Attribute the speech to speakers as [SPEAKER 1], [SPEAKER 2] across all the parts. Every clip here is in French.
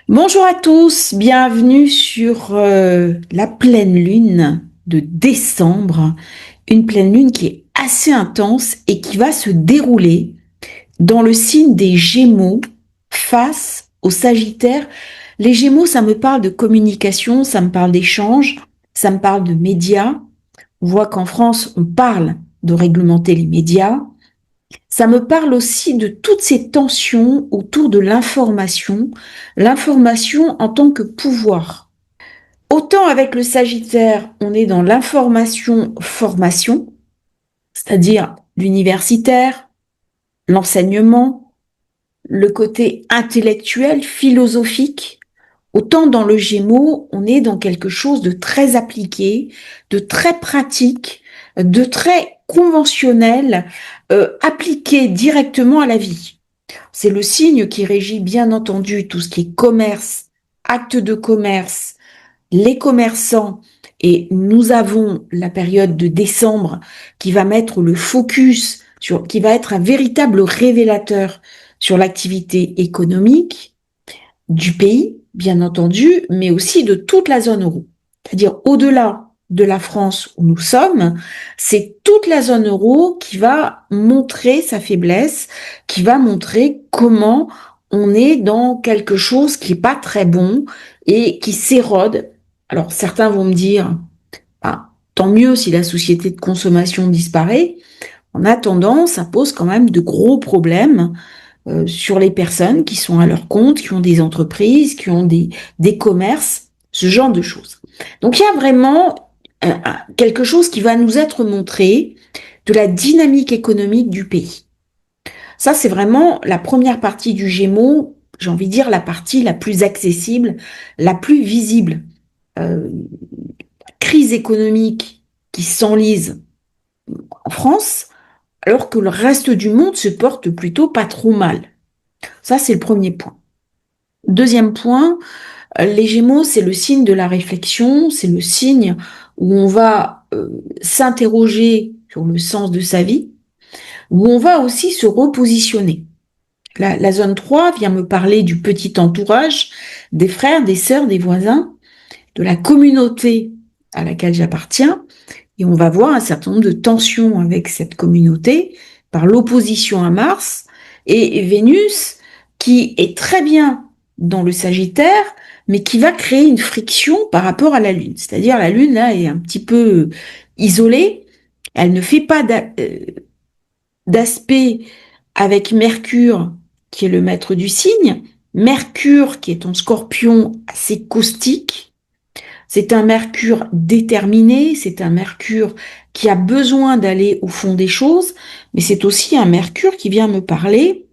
[SPEAKER 1] Bonjour à tous, bienvenue sur la pleine lune de décembre, une pleine lune qui est assez intense et qui va se dérouler dans le signe des Gémeaux face au Sagittaire. Les Gémeaux, ça me parle de communication, ça me parle d'échange, ça me parle de médias. On voit qu'en France, on parle de réglementer les médias. Ça me parle aussi de toutes ces tensions autour de l'information en tant que pouvoir. Autant avec le Sagittaire, on est dans l'information-formation, c'est-à-dire l'universitaire, l'enseignement, le côté intellectuel, philosophique. Autant dans le Gémeaux, on est dans quelque chose de très appliqué, de très pratique, de très conventionnel, appliqué directement à la vie. C'est le signe qui régit bien entendu tout ce qui est commerce, actes de commerce, les commerçants. Et nous avons la période de décembre qui va mettre le focus qui va être un véritable révélateur sur l'activité économique du pays, bien entendu, mais aussi de toute la zone euro. C'est-à-dire au-delà de la France où nous sommes, c'est toute la zone euro qui va montrer sa faiblesse, qui va montrer comment on est dans quelque chose qui n'est pas très bon et qui s'érode. Alors certains vont me dire, ah, tant mieux si la société de consommation disparaît. En attendant, ça pose quand même de gros problèmes sur les personnes qui sont à leur compte, qui ont des entreprises, qui ont des commerces, ce genre de choses. Donc il y a vraiment quelque chose qui va nous être montré de la dynamique économique du pays. Ça, c'est vraiment la première partie du Gémeaux, j'ai envie de dire la partie la plus accessible, la plus visible. Crise économique qui s'enlise en France, alors que le reste du monde se porte plutôt pas trop mal. Ça, c'est le premier point. Deuxième point, les Gémeaux, c'est le signe de la réflexion, c'est le signe où on va s'interroger sur le sens de sa vie, où on va aussi se repositionner. La zone 3 vient me parler du petit entourage, des frères, des sœurs, des voisins, de la communauté à laquelle j'appartiens, et on va voir un certain nombre de tensions avec cette communauté par l'opposition à Mars et Vénus qui est très bien dans le Sagittaire, mais qui va créer une friction par rapport à la Lune. C'est-à-dire la Lune, là, est un petit peu isolée. Elle ne fait pas d'aspect avec Mercure, qui est le maître du signe. Mercure, qui est en Scorpion, assez caustique. C'est un Mercure déterminé, c'est un Mercure qui a besoin d'aller au fond des choses, mais c'est aussi un Mercure qui vient me parler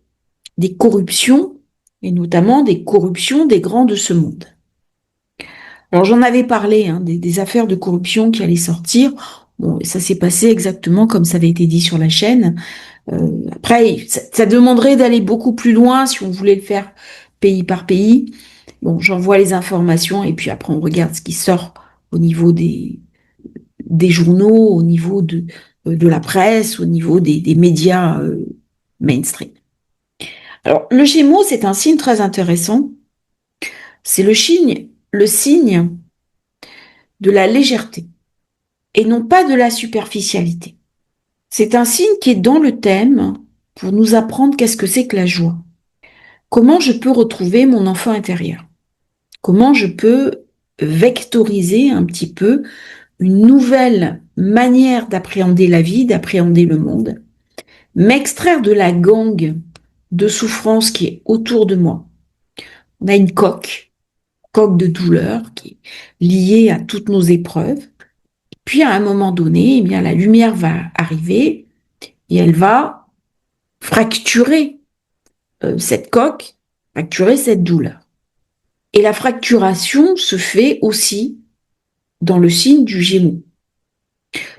[SPEAKER 1] des corruptions, et notamment des corruptions des grands de ce monde. Alors j'en avais parlé, des affaires de corruption qui allaient sortir. Bon, ça s'est passé exactement comme ça avait été dit sur la chaîne. Après, ça demanderait d'aller beaucoup plus loin si on voulait le faire pays par pays. Bon, j'envoie les informations et puis après on regarde ce qui sort au niveau des journaux, au niveau de la presse, au niveau des médias mainstream. Alors, le Gémeaux, c'est un signe très intéressant. C'est le signe de la légèreté et non pas de la superficialité. C'est un signe qui est dans le thème pour nous apprendre qu'est-ce que c'est que la joie. Comment je peux retrouver mon enfant intérieur? Comment je peux vectoriser un petit peu une nouvelle manière d'appréhender la vie, d'appréhender le monde, m'extraire de la gangue de souffrance qui est autour de moi. On a une coque de douleur qui est liée à toutes nos épreuves. Puis à un moment donné, eh bien, la lumière va arriver et elle va fracturer cette coque, fracturer cette douleur. Et la fracturation se fait aussi dans le signe du Gémeaux.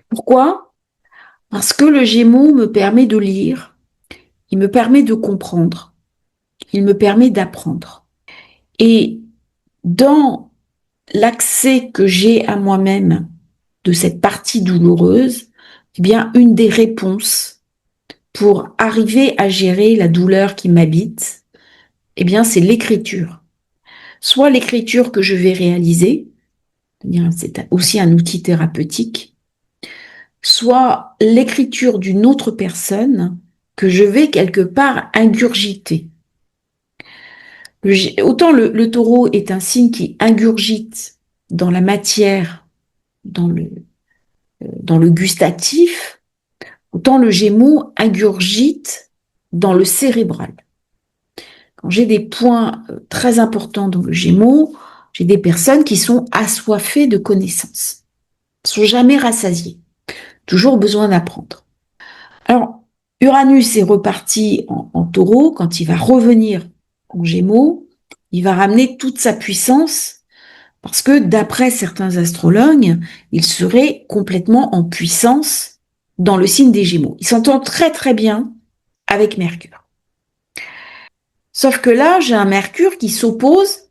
[SPEAKER 1] Pourquoi? Parce que le Gémeaux me permet de lire, il me permet de comprendre, il me permet d'apprendre. Et dans l'accès que j'ai à moi-même de cette partie douloureuse, eh bien, une des réponses pour arriver à gérer la douleur qui m'habite, eh bien, c'est l'écriture. soit l'écriture que je vais réaliser, c'est aussi un outil thérapeutique, soit l'écriture d'une autre personne que je vais quelque part ingurgiter. Autant le taureau est un signe qui ingurgite dans la matière, dans le gustatif, autant le Gémeaux ingurgite dans le cérébral. Quand j'ai des points très importants dans le Gémeaux, j'ai des personnes qui sont assoiffées de connaissances, ne sont jamais rassasiées, toujours besoin d'apprendre. Alors, Uranus est reparti en taureau, quand il va revenir en Gémeaux, il va ramener toute sa puissance, parce que d'après certains astrologues, il serait complètement en puissance dans le signe des Gémeaux. Il s'entend très très bien avec Mercure. Sauf que là, j'ai un Mercure qui s'oppose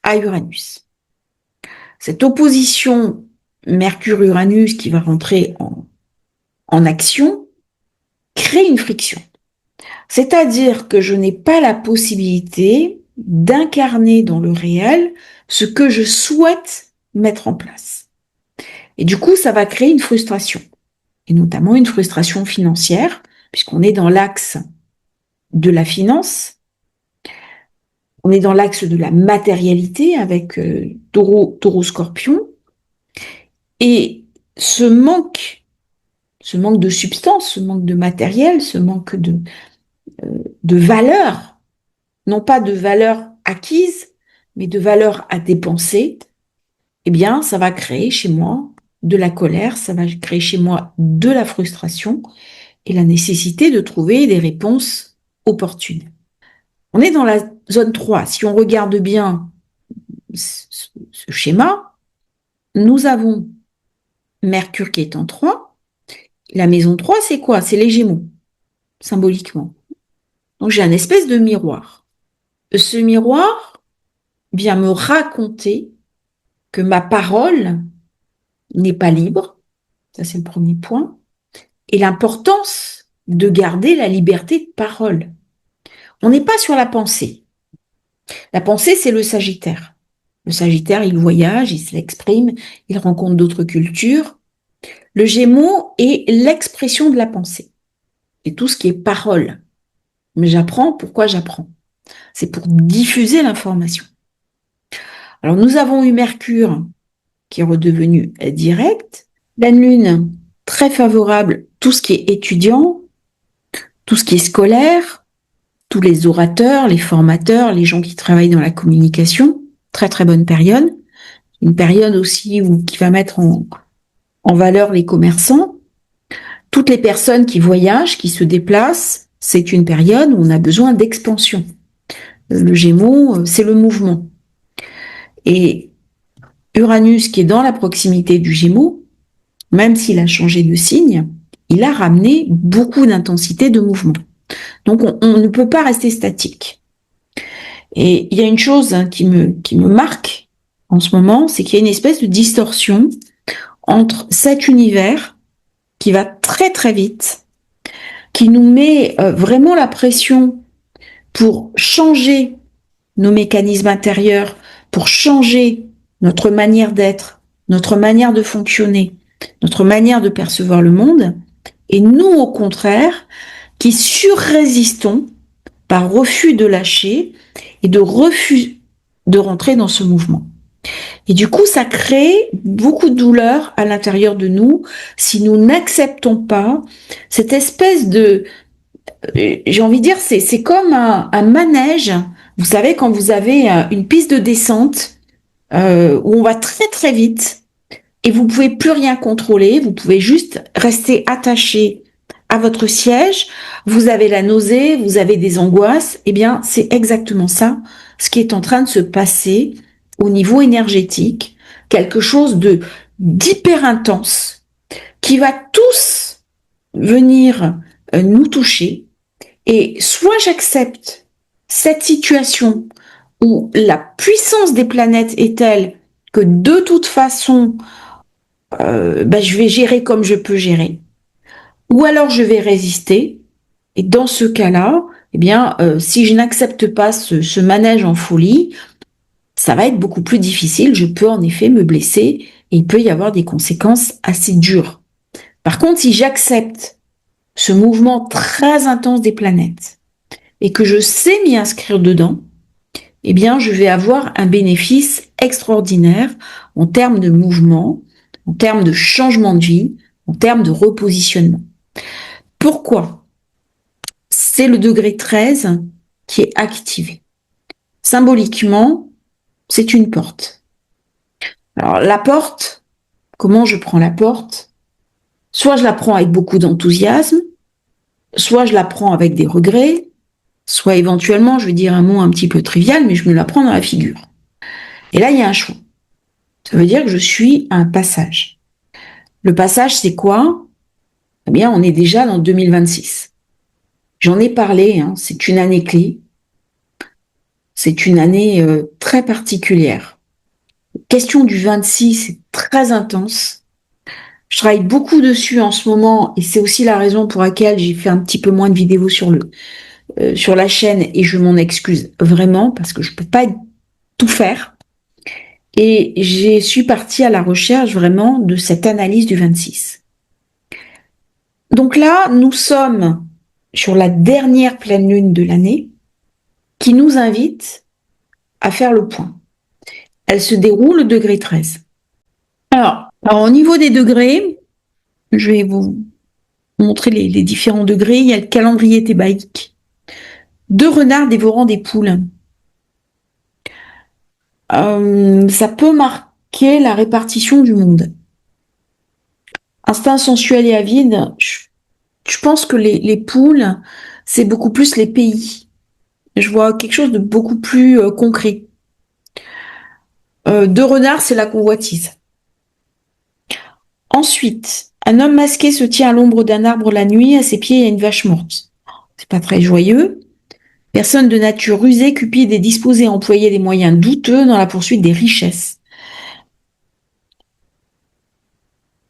[SPEAKER 1] à Uranus. Cette opposition Mercure-Uranus qui va rentrer en action crée une friction. C'est-à-dire que je n'ai pas la possibilité d'incarner dans le réel ce que je souhaite mettre en place. Et du coup, ça va créer une frustration, et notamment une frustration financière, puisqu'on est dans l'axe de la finance, on est dans l'axe de la matérialité avec taureau-scorpion, et ce manque de substance, ce manque de matériel, ce manque de valeur, non pas de valeur acquise, mais de valeur à dépenser, eh bien, ça va créer chez moi de la colère, ça va créer chez moi de la frustration et la nécessité de trouver des réponses opportunes. On est dans la zone 3. Si on regarde bien ce schéma, nous avons Mercure qui est en 3. La maison 3, c'est quoi? C'est les Gémeaux, symboliquement. Donc, j'ai un espèce de miroir. Ce miroir vient me raconter que ma parole n'est pas libre. Ça, c'est le premier point. Et l'importance de garder la liberté de parole. On n'est pas sur la pensée. La pensée, c'est le Sagittaire. Le Sagittaire, il voyage, il s'exprime, il rencontre d'autres cultures. Le Gémeaux est l'expression de la pensée. Et tout ce qui est parole. Mais j'apprends, pourquoi j'apprends? C'est pour diffuser l'information. Alors, nous avons eu Mercure, qui est redevenu direct. La Lune, très favorable, tout ce qui est étudiant, tout ce qui est scolaire, tous les orateurs, les formateurs, les gens qui travaillent dans la communication. Très, très bonne période. Une période aussi qui va mettre en valeur les commerçants. Toutes les personnes qui voyagent, qui se déplacent, c'est une période où on a besoin d'expansion. Le Gémeaux, c'est le mouvement. Et Uranus, qui est dans la proximité du Gémeaux, même s'il a changé de signe, il a ramené beaucoup d'intensité de mouvement. Donc, on ne peut pas rester statique. Et il y a une chose qui me marque en ce moment, c'est qu'il y a une espèce de distorsion entre cet univers qui va très très vite, qui nous met vraiment la pression pour changer nos mécanismes intérieurs, pour changer notre manière d'être, notre manière de fonctionner, notre manière de percevoir le monde, et nous, au contraire, qui surrésistons par refus de lâcher et de refus de rentrer dans ce mouvement. Et du coup, ça crée beaucoup de douleur à l'intérieur de nous si nous n'acceptons pas cette espèce de... J'ai envie de dire, c'est comme un manège. Vous savez, quand vous avez une piste de descente où on va très très vite et vous pouvez plus rien contrôler, vous pouvez juste rester attaché à votre siège, vous avez la nausée, vous avez des angoisses, eh bien, c'est exactement ça, ce qui est en train de se passer au niveau énergétique, quelque chose d'hyper intense, qui va tous venir nous toucher, et soit j'accepte cette situation où la puissance des planètes est telle que de toute façon, je vais gérer comme je peux gérer, ou alors je vais résister. Et dans ce cas-là, si je n'accepte pas ce manège en folie, ça va être beaucoup plus difficile. Je peux en effet me blesser et il peut y avoir des conséquences assez dures. Par contre, si j'accepte ce mouvement très intense des planètes et que je sais m'y inscrire dedans, eh bien, je vais avoir un bénéfice extraordinaire en termes de mouvement, en termes de changement de vie, en termes de repositionnement. Pourquoi? C'est le degré 13 qui est activé. Symboliquement, c'est une porte. Alors, la porte, comment je prends la porte? Soit je la prends avec beaucoup d'enthousiasme, soit je la prends avec des regrets, soit éventuellement, je vais dire un mot un petit peu trivial, mais je me la prends dans la figure. Et là, il y a un choix. Ça veut dire que je suis à un passage. Le passage, c'est quoi? Eh bien, on est déjà dans 2026. J'en ai parlé, hein, c'est une année clé. C'est une année très particulière. La question du 26 est très intense. Je travaille beaucoup dessus en ce moment et c'est aussi la raison pour laquelle j'ai fait un petit peu moins de vidéos sur la chaîne et je m'en excuse vraiment parce que je peux pas tout faire. Et je suis partie à la recherche vraiment de cette analyse du 26. Donc là, nous sommes sur la dernière pleine lune de l'année qui nous invite à faire le point. Elle se déroule au degré 13. Alors au niveau des degrés, je vais vous montrer les différents degrés. Il y a le calendrier thébaïque. 2 renards dévorant des poules. Ça peut marquer la répartition du monde. Instinct sensuel et avide, je pense que les poules, c'est beaucoup plus les pays. Je vois quelque chose de beaucoup plus concret. 2 renards, c'est la convoitise. Ensuite, un homme masqué se tient à l'ombre d'un arbre la nuit, à ses pieds il y a une vache morte. C'est pas très joyeux. Personne de nature rusée, cupide et disposée à employer des moyens douteux dans la poursuite des richesses.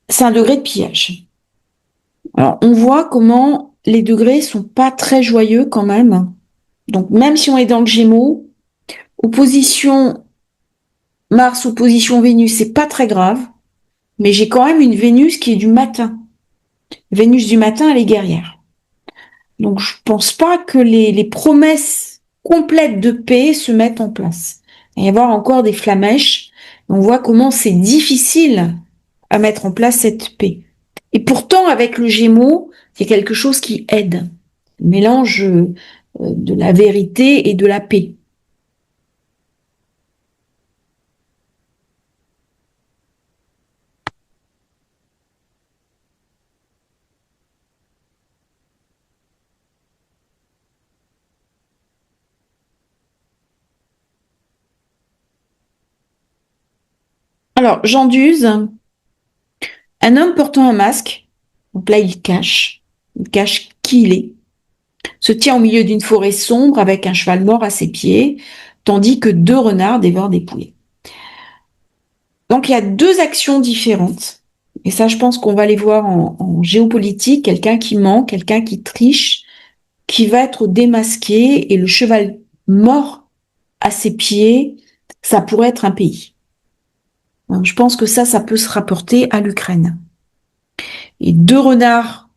[SPEAKER 1] C'est un degré de pillage. Alors, on voit comment les degrés sont pas très joyeux quand même. Donc, même si on est dans le Gémeaux, opposition Mars, opposition Vénus, c'est pas très grave. Mais j'ai quand même une Vénus qui est du matin. Vénus du matin, elle est guerrière. Donc, je pense pas que les promesses complètes de paix se mettent en place. Il va y avoir encore des flammèches. On voit comment c'est difficile à mettre en place cette paix. Et pourtant, avec le Gémeaux, il y a quelque chose qui aide. Le mélange de la vérité et de la paix. Alors, Jean d'Uz, un homme portant un masque, donc là il cache qui il est, se tient au milieu d'une forêt sombre avec un cheval mort à ses pieds, tandis que 2 renards dévorent des poulets. Donc il y a 2 actions différentes, et ça je pense qu'on va les voir en géopolitique, quelqu'un qui ment, quelqu'un qui triche, qui va être démasqué, et le cheval mort à ses pieds, ça pourrait être un pays. Donc, je pense que ça peut se rapporter à l'Ukraine. Et 2 renards,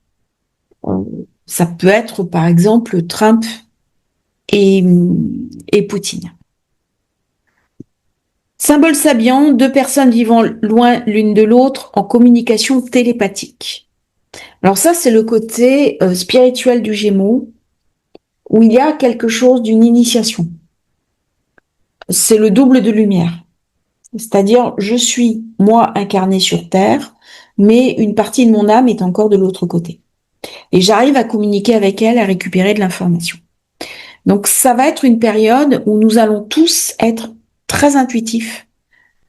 [SPEAKER 1] ça peut être par exemple Trump et Poutine. Symbole sabiant, 2 personnes vivant loin l'une de l'autre en communication télépathique. Alors ça, c'est le côté spirituel du Gémeaux, où il y a quelque chose d'une initiation. C'est le double de lumière. C'est-à-dire, je suis, moi, incarné sur Terre, mais une partie de mon âme est encore de l'autre côté. Et j'arrive à communiquer avec elle, à récupérer de l'information. Donc, ça va être une période où nous allons tous être très intuitifs,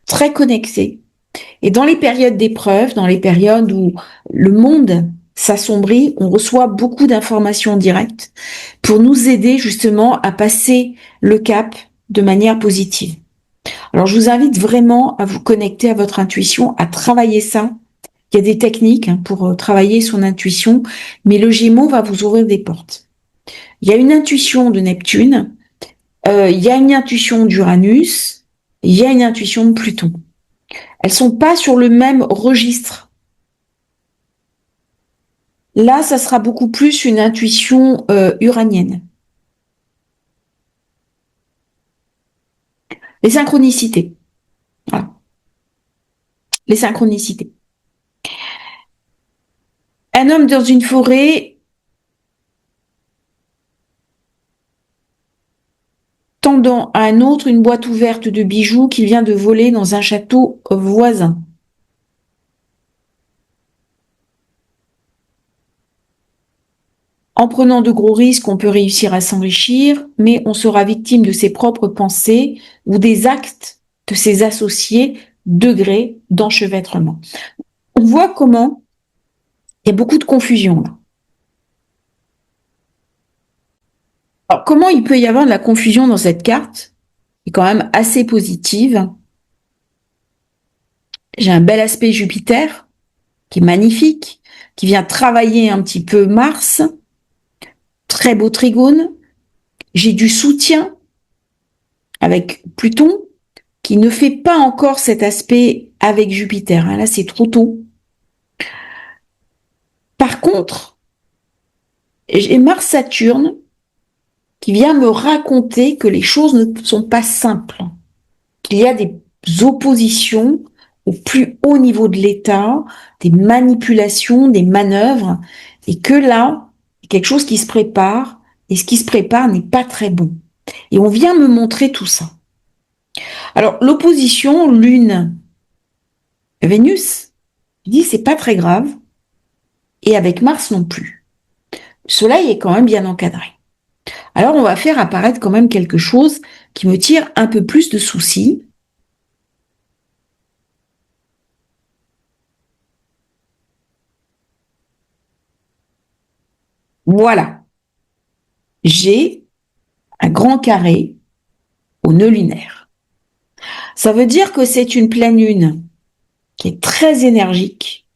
[SPEAKER 1] très connectés. Et dans les périodes d'épreuve, dans les périodes où le monde s'assombrit, on reçoit beaucoup d'informations directes pour nous aider justement à passer le cap de manière positive. Alors, je vous invite vraiment à vous connecter à votre intuition, à travailler ça. Il y a des techniques pour travailler son intuition, mais le Gémeaux va vous ouvrir des portes. Il y a une intuition de Neptune, il y a une intuition d'Uranus, il y a une intuition de Pluton. Elles sont pas sur le même registre. Là, ça sera beaucoup plus une intuition uranienne. Les synchronicités. Voilà. Les synchronicités. Un homme dans une forêt tendant à un autre une boîte ouverte de bijoux qu'il vient de voler dans un château voisin. En prenant de gros risques, on peut réussir à s'enrichir, mais on sera victime de ses propres pensées ou des actes de ses associés, degré d'enchevêtrement. On voit comment il y a beaucoup de confusion là. Alors, comment il peut y avoir de la confusion dans cette carte? Qui est quand même assez positive. J'ai un bel aspect Jupiter, qui est magnifique, qui vient travailler un petit peu Mars. Très beau trigone. J'ai du soutien avec Pluton, qui ne fait pas encore cet aspect avec Jupiter. Là, c'est trop tôt. Par contre, j'ai Mars-Saturne qui vient me raconter que les choses ne sont pas simples, qu'il y a des oppositions au plus haut niveau de l'État, des manipulations, des manœuvres, et que là, il y a quelque chose qui se prépare, et ce qui se prépare n'est pas très bon. Et on vient me montrer tout ça. Alors, l'opposition Lune-Vénus, je dis, c'est pas très grave, et avec Mars non plus. Le Soleil est quand même bien encadré. Alors, on va faire apparaître quand même quelque chose qui me tire un peu plus de soucis. Voilà. J'ai un grand carré au nœud lunaire. Ça veut dire que c'est une pleine lune qui est très énergique,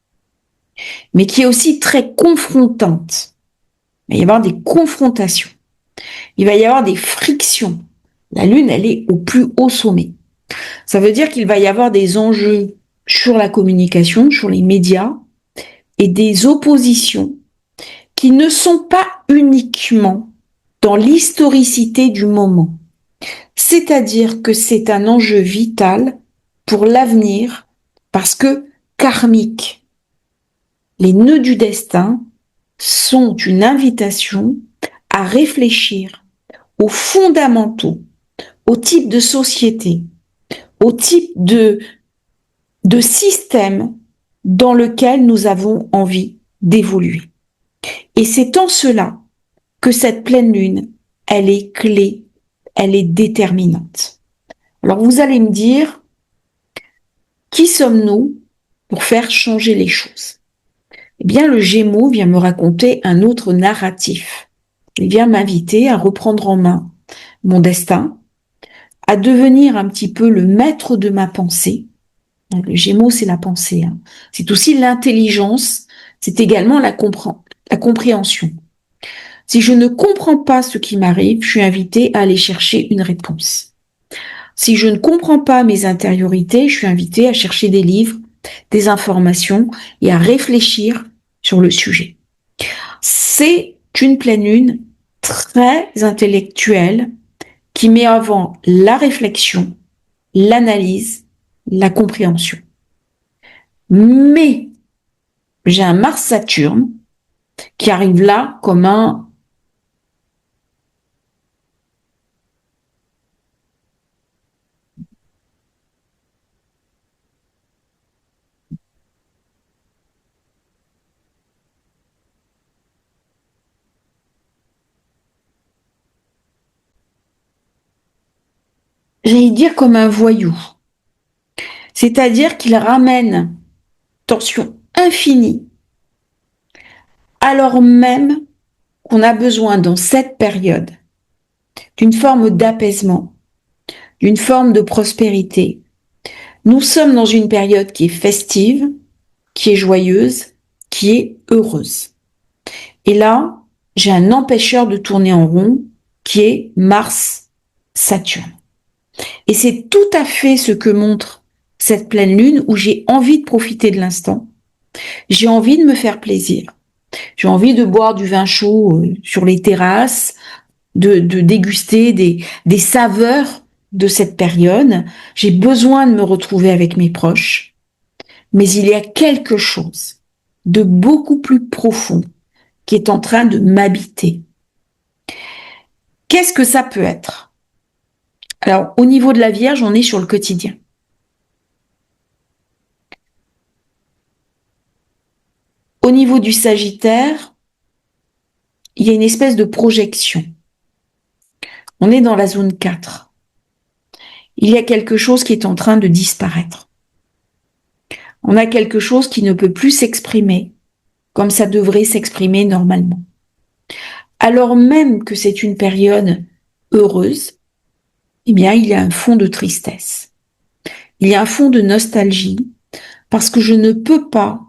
[SPEAKER 1] mais qui est aussi très confrontante. Il va y avoir des confrontations. Il va y avoir des frictions. La lune, elle est au plus haut sommet. Ça veut dire qu'il va y avoir des enjeux sur la communication, sur les médias, et des oppositions qui ne sont pas uniquement dans l'historicité du moment. C'est-à-dire que c'est un enjeu vital pour l'avenir parce que karmique. Les nœuds du destin sont une invitation à réfléchir aux fondamentaux, au type de société, au type de système dans lequel nous avons envie d'évoluer. Et c'est en cela que cette pleine lune, elle est clé, elle est déterminante. Alors vous allez me dire, qui sommes-nous pour faire changer les choses? Eh bien, le Gémeaux vient me raconter un autre narratif. Il vient m'inviter à reprendre en main mon destin, à devenir un petit peu le maître de ma pensée. Le Gémeaux, c'est la pensée. C'est aussi l'intelligence, c'est également la compréhension. Si je ne comprends pas ce qui m'arrive, je suis invitée à aller chercher une réponse. Si je ne comprends pas mes intériorités, je suis invitée à chercher des livres, des informations et à réfléchir sur le sujet. C'est une pleine lune très intellectuelle qui met avant la réflexion, l'analyse, la compréhension. Mais j'ai un Mars-Saturne qui arrive là comme un j'allais dire comme un voyou. C'est-à-dire qu'il ramène tension infinie, alors même qu'on a besoin dans cette période d'une forme d'apaisement, d'une forme de prospérité. Nous sommes dans une période qui est festive, qui est joyeuse, qui est heureuse. Et là, j'ai un empêcheur de tourner en rond qui est Mars-Saturne. Et c'est tout à fait ce que montre cette pleine lune où j'ai envie de profiter de l'instant. J'ai envie de me faire plaisir. J'ai envie de boire du vin chaud sur les terrasses, de déguster des saveurs de cette période. J'ai besoin de me retrouver avec mes proches. Mais il y a quelque chose de beaucoup plus profond qui est en train de m'habiter. Qu'est-ce que ça peut être? Alors, au niveau de la Vierge, on est sur le quotidien. Au niveau du Sagittaire, il y a une espèce de projection. On est dans la zone 4. Il y a quelque chose qui est en train de disparaître. On a quelque chose qui ne peut plus s'exprimer comme ça devrait s'exprimer normalement. Alors même que c'est une période heureuse, eh bien, il y a un fond de tristesse. Il y a un fond de nostalgie parce que je ne peux pas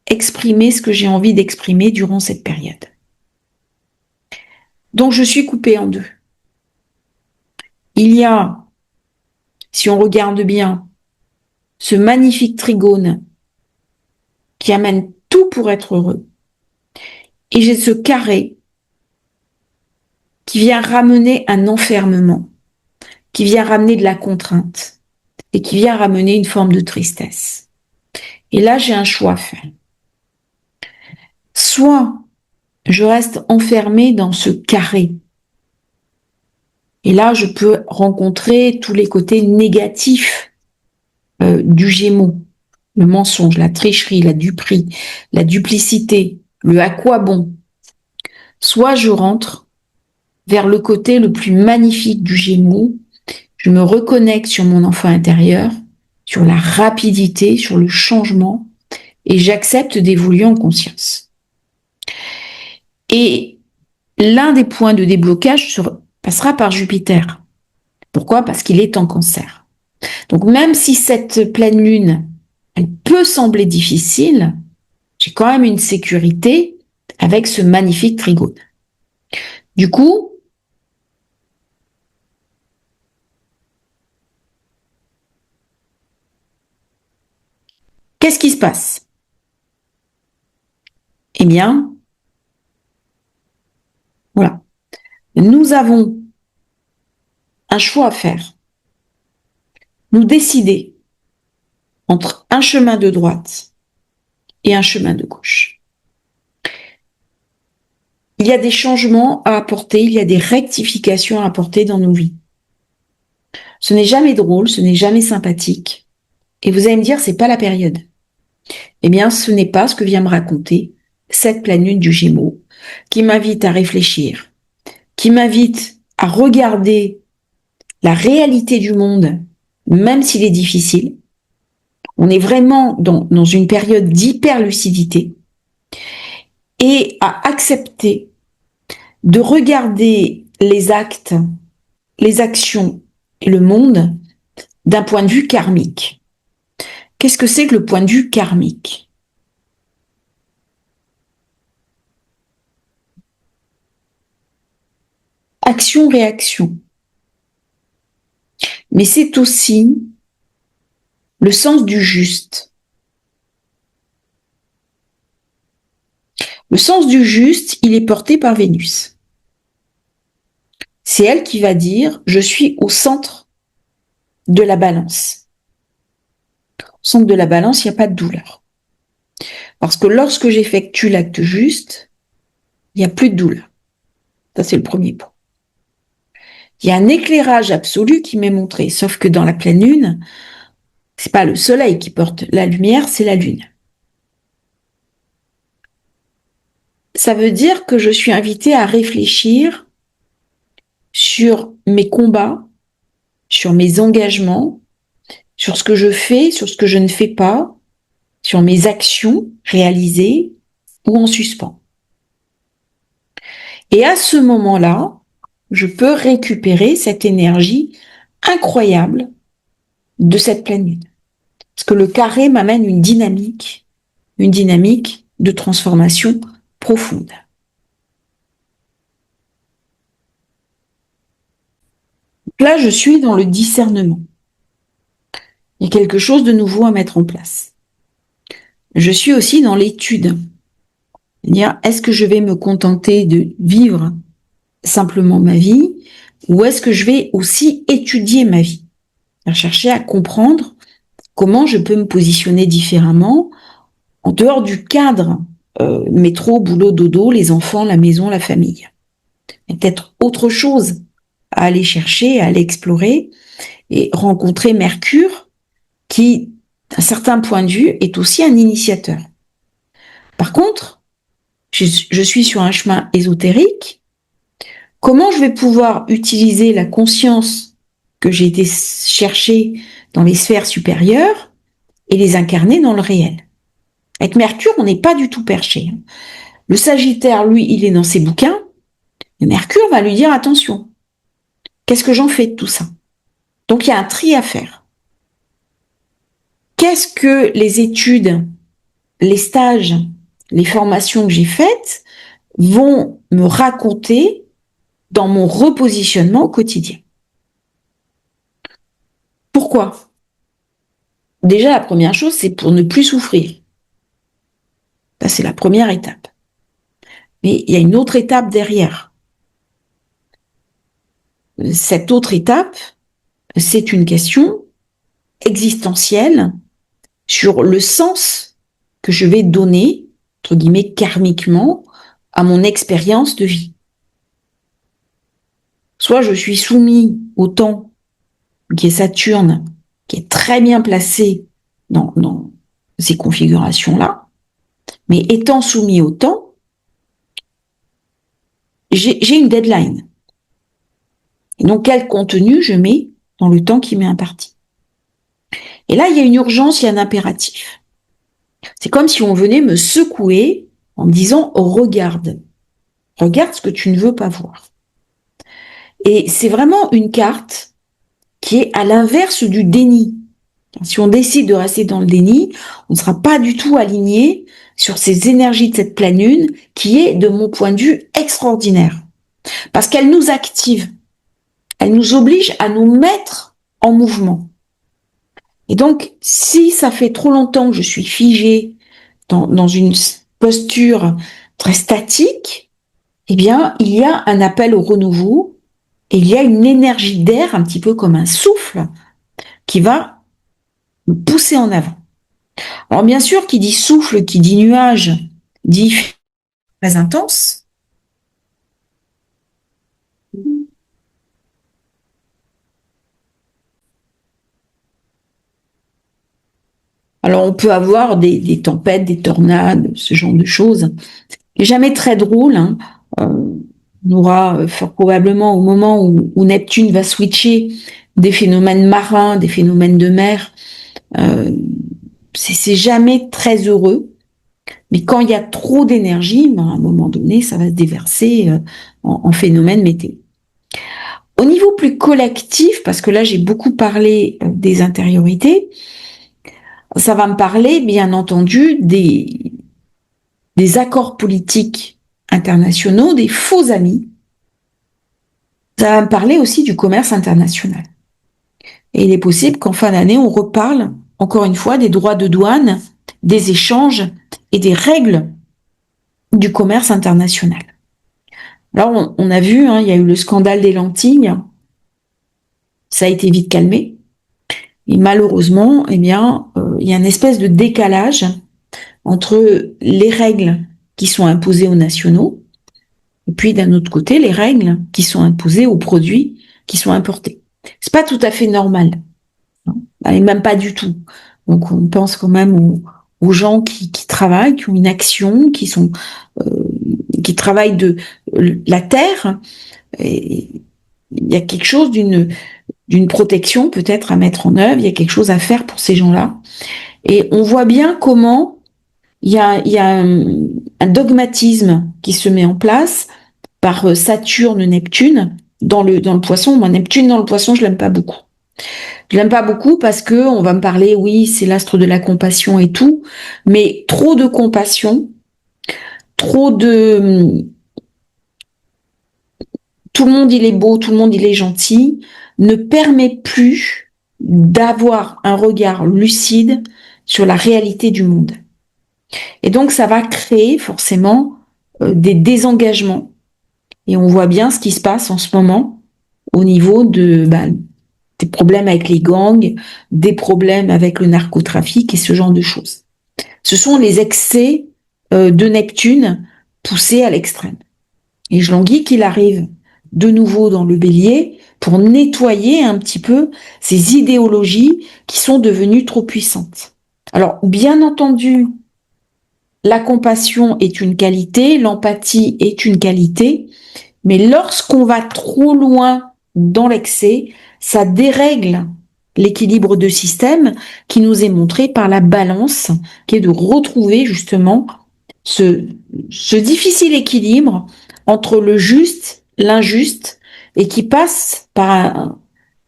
[SPEAKER 1] exprimer ce que j'ai envie d'exprimer durant cette période. Donc, je suis coupée en deux. Il y a, si on regarde bien, ce magnifique trigone qui amène tout pour être heureux. Et j'ai ce carré qui vient ramener un enfermement, qui vient ramener de la contrainte et qui vient ramener une forme de tristesse. Et là, j'ai un choix à faire. Soit je reste enfermée dans ce carré. Et là, je peux rencontrer tous les côtés négatifs du Gémeaux. Le mensonge, la tricherie, la duperie, la duplicité, le à quoi bon. Soit je rentre vers le côté le plus magnifique du Gémeaux, je me reconnecte sur mon enfant intérieur, sur la rapidité, sur le changement, et j'accepte d'évoluer en conscience. Et l'un des points de déblocage passera par Jupiter. Pourquoi? Parce qu'il est en Cancer. Donc même si cette pleine lune, elle peut sembler difficile, j'ai quand même une sécurité avec ce magnifique trigone. Du coup, qu'est-ce qui se passe? Eh bien, voilà. Nous avons un choix à faire. Nous décider entre un chemin de droite et un chemin de gauche. Il y a des changements à apporter, il y a des rectifications à apporter dans nos vies. Ce n'est jamais drôle, ce n'est jamais sympathique. Et vous allez me dire, c'est pas la période. Eh bien, ce n'est pas ce que vient me raconter cette pleine lune du Gémeaux, qui m'invite à réfléchir, qui m'invite à regarder la réalité du monde, même s'il est difficile. On est vraiment dans une période d'hyper-lucidité et à accepter de regarder les actes, les actions et le monde d'un point de vue karmique. Qu'est-ce que c'est que le point de vue karmique? Action-réaction. Mais c'est aussi le sens du juste. Le sens du juste, il est porté par Vénus. C'est elle qui va dire, je suis au centre de la balance. Au centre de la balance, il n'y a pas de douleur. Parce que lorsque j'effectue l'acte juste, il n'y a plus de douleur. Ça, c'est le premier point. Il y a un éclairage absolu qui m'est montré, sauf que dans la pleine lune, c'est pas le soleil qui porte la lumière, c'est la lune. Ça veut dire que je suis invitée à réfléchir sur mes combats, sur mes engagements, sur ce que je fais, sur ce que je ne fais pas, sur mes actions réalisées ou en suspens. Et à ce moment-là, je peux récupérer cette énergie incroyable de cette pleine lune. Parce que le carré m'amène une dynamique de transformation profonde. Là, je suis dans le discernement. Il y a quelque chose de nouveau à mettre en place. Je suis aussi dans l'étude. C'est-à-dire, est-ce que je vais me contenter de vivre simplement ma vie, ou est-ce que je vais aussi étudier ma vie? Chercher à comprendre comment je peux me positionner différemment en dehors du cadre métro, boulot, dodo, les enfants, la maison, la famille. Il y a peut-être autre chose à aller chercher, à aller explorer et rencontrer Mercure qui, d'un certain point de vue, est aussi un initiateur. Par contre, je suis sur un chemin ésotérique. Comment je vais pouvoir utiliser la conscience que j'ai été chercher dans les sphères supérieures et les incarner dans le réel? Avec Mercure, on n'est pas du tout perché. Le Sagittaire, lui, il est dans ses bouquins. Et Mercure va lui dire attention. Qu'est-ce que j'en fais de tout ça? Donc il y a un tri à faire. Qu'est-ce que les études, les stages, les formations que j'ai faites vont me raconter dans mon repositionnement au quotidien? Pourquoi? Déjà, la première chose, c'est pour ne plus souffrir. Ça, c'est la première étape. Mais il y a une autre étape derrière. Cette autre étape, c'est une question existentielle sur le sens que je vais donner, entre guillemets, karmiquement, à mon expérience de vie. Soit je suis soumis au temps, qui est Saturne, qui est très bien placé dans ces configurations-là, mais étant soumis au temps, j'ai une deadline. Et donc, quel contenu je mets dans le temps qui m'est imparti? Et là, il y a une urgence, il y a un impératif. C'est comme si on venait me secouer en me disant « regarde ce que tu ne veux pas voir ». Et c'est vraiment une carte qui est à l'inverse du déni. Si on décide de rester dans le déni, on ne sera pas du tout aligné sur ces énergies de cette pleine lune qui est, de mon point de vue, extraordinaire. Parce qu'elle nous active, elle nous oblige à nous mettre en mouvement. Et donc, si ça fait trop longtemps que je suis figée dans une posture très statique, eh bien, il y a un appel au renouveau et il y a une énergie d'air, un petit peu comme un souffle, qui va me pousser en avant. Alors, bien sûr, qui dit souffle, qui dit nuage, dit très intense. Alors, on peut avoir des tempêtes, des tornades, ce genre de choses. C'est jamais très drôle. Hein. On aura fort probablement au moment où Neptune va switcher des phénomènes marins, des phénomènes de mer. C'est jamais très heureux. Mais quand il y a trop d'énergie, ben, à un moment donné, ça va se déverser en phénomène météo. Au niveau plus collectif, parce que là j'ai beaucoup parlé des intériorités, ça va me parler bien entendu des accords politiques internationaux, des faux amis. Ça va me parler aussi du commerce international. Et il est possible qu'en fin d'année, on reparle encore une fois des droits de douane, des échanges et des règles du commerce international. Alors, on a vu, hein, il y a eu le scandale des lentilles. Ça a été vite calmé. Et malheureusement, eh bien, il y a une espèce de décalage entre les règles qui sont imposées aux nationaux et puis d'un autre côté, les règles qui sont imposées aux produits qui sont importés. C'est pas tout à fait normal. Et même pas du tout. Donc, on pense quand même aux gens qui travaillent, qui ont une action, qui travaillent de la terre. Et il y a quelque chose d'une protection peut-être à mettre en œuvre. Il y a quelque chose à faire pour ces gens-là. Et on voit bien comment il y a un dogmatisme qui se met en place par Saturne, Neptune dans le poisson. Moi, Neptune dans le poisson, je l'aime pas beaucoup. Je l'aime pas beaucoup parce que on va me parler, oui, c'est l'astre de la compassion et tout, mais trop de compassion, trop de tout le monde il est beau, tout le monde il est gentil, ne permet plus d'avoir un regard lucide sur la réalité du monde. Et donc, ça va créer forcément des désengagements. Et on voit bien ce qui se passe en ce moment au niveau des problèmes avec les gangs, des problèmes avec le narcotrafic et ce genre de choses. Ce sont les excès de Neptune poussés à l'extrême. Et je languis qu'il arrive de nouveau dans le Bélier pour nettoyer un petit peu ces idéologies qui sont devenues trop puissantes. Alors, bien entendu, la compassion est une qualité, l'empathie est une qualité, mais lorsqu'on va trop loin dans l'excès, ça dérègle l'équilibre de système qui nous est montré par la balance, qui est de retrouver justement ce difficile équilibre entre le juste, l'injuste, et qui passe par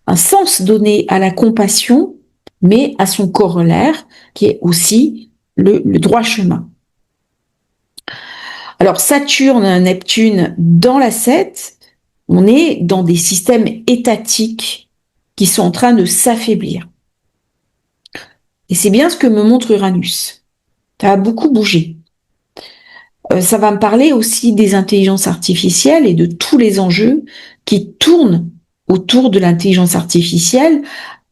[SPEAKER 1] un sens donné à la compassion, mais à son corollaire, qui est aussi le droit chemin. Alors Saturne, Neptune, dans la 7, on est dans des systèmes étatiques qui sont en train de s'affaiblir. Et c'est bien ce que me montre Uranus. Ça a beaucoup bougé. Ça va me parler aussi des intelligences artificielles et de tous les enjeux qui tournent autour de l'intelligence artificielle,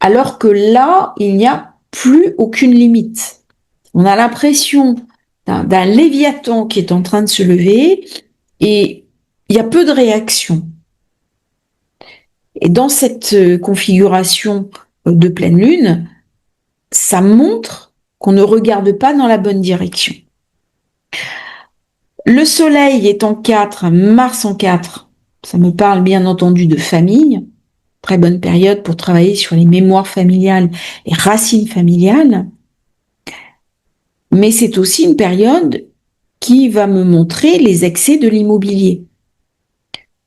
[SPEAKER 1] alors que là, il n'y a plus aucune limite. On a l'impression d'un léviathan qui est en train de se lever et il y a peu de réaction. Et dans cette configuration de pleine lune, ça montre qu'on ne regarde pas dans la bonne direction. Le soleil est en 4, Mars en 4, ça me parle bien entendu de famille, très bonne période pour travailler sur les mémoires familiales et racines familiales, mais c'est aussi une période qui va me montrer les excès de l'immobilier.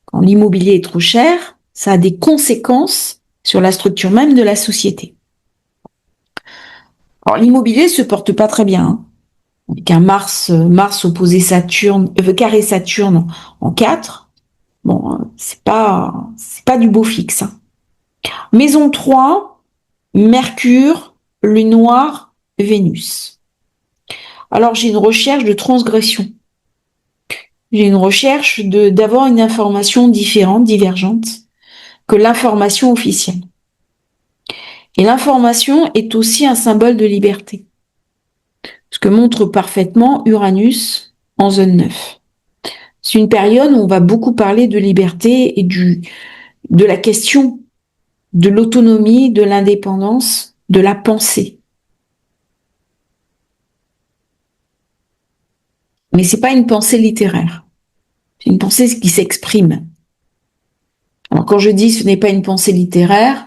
[SPEAKER 1] Quand l'immobilier est trop cher, ça a des conséquences sur la structure même de la société. Alors l'immobilier se porte pas très bien, hein. Avec un Mars opposé Saturne, carré Saturne en 4, bon, c'est pas du beau fixe, hein. Maison 3, Mercure, Lune noire, Vénus. Alors j'ai une recherche de transgression. J'ai une recherche d'avoir une information différente, divergente que l'information officielle. Et l'information est aussi un symbole de liberté. Ce que montre parfaitement Uranus en zone 9. C'est une période où on va beaucoup parler de liberté et de la question de l'autonomie, de l'indépendance, de la pensée. Mais c'est pas une pensée littéraire. C'est une pensée qui s'exprime. Alors quand je dis ce n'est pas une pensée littéraire,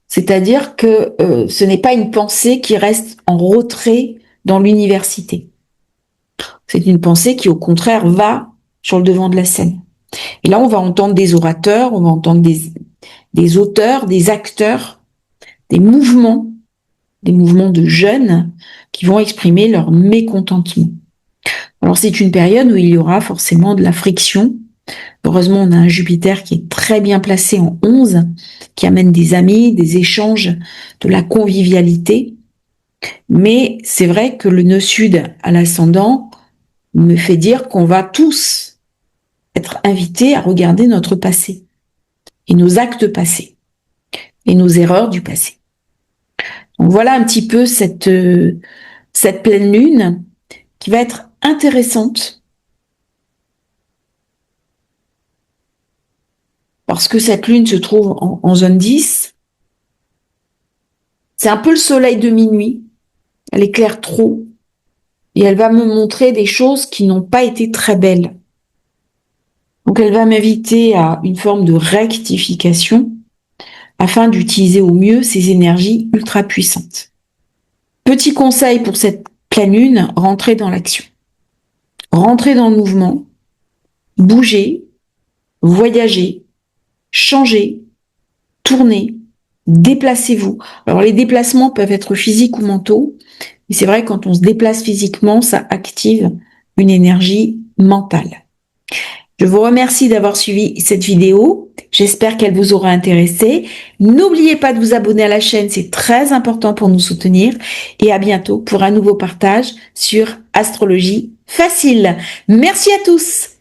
[SPEAKER 1] c'est-à-dire que ce n'est pas une pensée qui reste en retrait dans l'université. C'est une pensée qui, au contraire, va sur le devant de la scène. Et là, on va entendre des orateurs, on va entendre des auteurs, des acteurs, des mouvements de jeunes qui vont exprimer leur mécontentement. Alors, c'est une période où il y aura forcément de la friction. Heureusement, on a un Jupiter qui est très bien placé en 11, qui amène des amis, des échanges, de la convivialité. Mais c'est vrai que le nœud sud à l'ascendant me fait dire qu'on va tous être invités à regarder notre passé et nos actes passés et nos erreurs du passé. Donc voilà un petit peu cette pleine lune qui va être intéressante parce que cette lune se trouve en zone 10. C'est un peu le soleil de minuit. Elle éclaire trop et elle va me montrer des choses qui n'ont pas été très belles. Donc elle va m'inviter à une forme de rectification afin d'utiliser au mieux ces énergies ultra puissantes. Petit conseil pour cette pleine lune, rentrez dans l'action. Rentrez dans le mouvement, bougez, voyagez, changez, tournez, déplacez-vous. Alors les déplacements peuvent être physiques ou mentaux, mais c'est vrai que quand on se déplace physiquement, ça active une énergie mentale. Je vous remercie d'avoir suivi cette vidéo. J'espère qu'elle vous aura intéressé. N'oubliez pas de vous abonner à la chaîne, c'est très important pour nous soutenir. Et à bientôt pour un nouveau partage sur Astrologie Facile. Merci à tous.